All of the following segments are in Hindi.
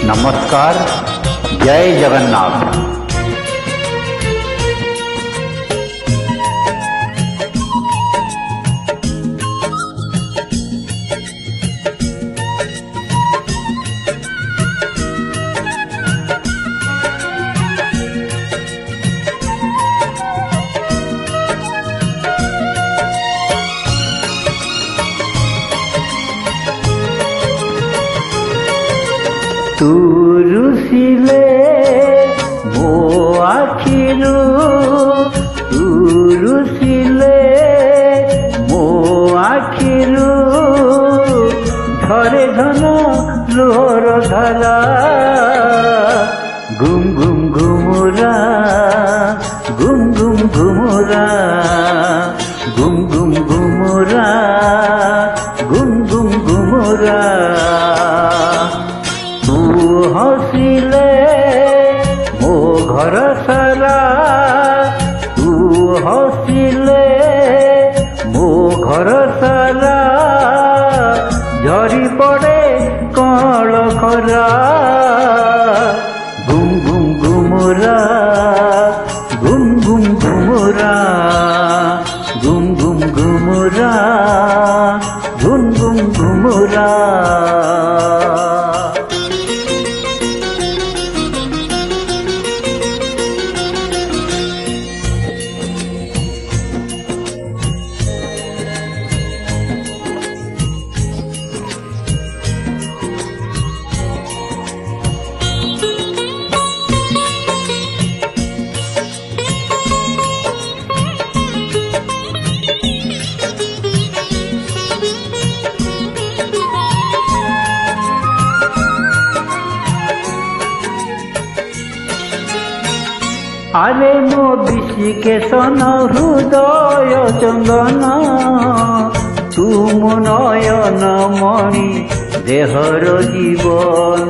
नमस्कार, जय जगन्नाथ। तू रुसिले मो आखिरु, तू रुसिले मो आखिरु, झरे घन लुहर धारा, गुम गुम घुमुरा, गुम गुम घुमुरा, गुम गुम घुमुरा, गुम गुम घुमुरा। तू हसिले मो घर सारा, तू हसिले मो घर सारा, झरी पड़े कल खरा, गुम गुम घुमुरा, गुम गुम घुमुरा, गुम गुम घुमुरा, गुम गुम घुमुरा। आरे मो विशिकेशन हृदय चंदन, तू मो नयन मणि देहर जीवन।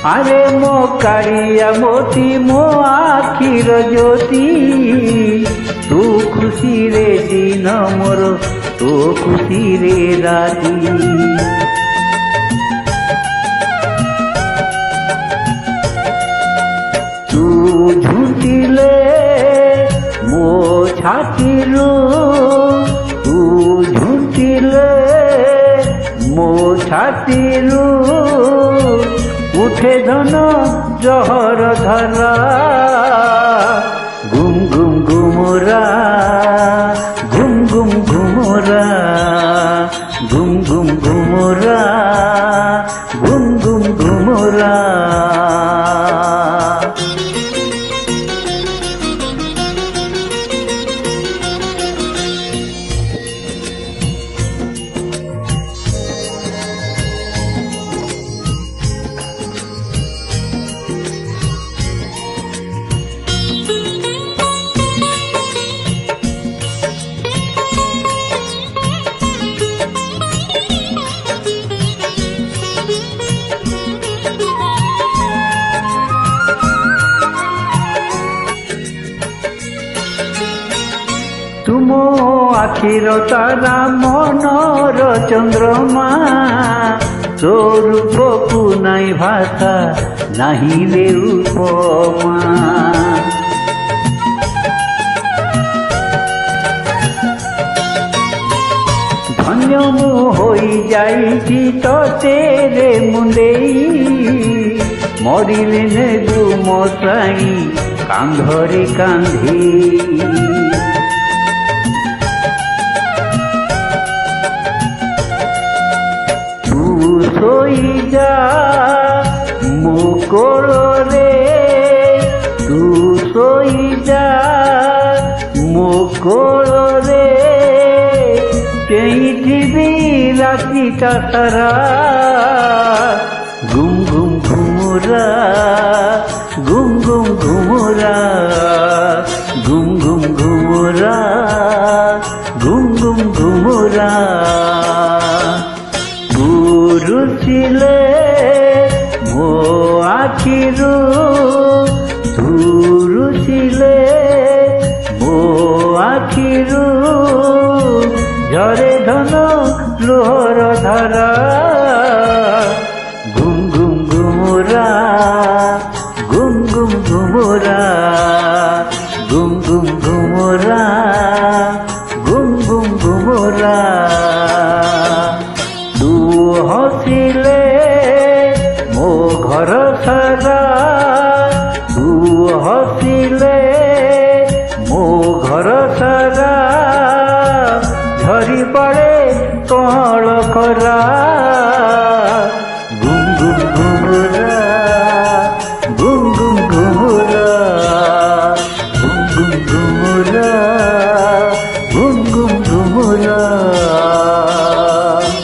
आरे मो कालिया मोती मो आखिर ज्योति, तू खुशी रे दिन मोर, तू खुशी रे राती। तू झुंटिले मो छातीरु, तू झुंटिले मो छातीरु, उठे धन जहर धारा, गुम गुम घुमुरा, गुम गुम घुमुरा, गुम गुम घुमुरा, गुम गुम घुमुरा। तुमो आखिर तारा मनर चंद्रमा, तो रूप को नाई भाषा नहीं रे उपमा। धन्य मु होई जाइछि तोते रे मुंडेई, मरिले ने गुम साई कांधरे कांधे। सोई जा मो कोरे, तू सोई जा मो कोरे, चेइथिबी रातिटा सारा, गुम गुम घुमुरा, गुम गुम घुमुरा, गुम गुम घुमुरा, गुम गुम घुमुरा। रुसिले मो आखिरु, तू रुसिले मो आखिरु, ঘুমুরা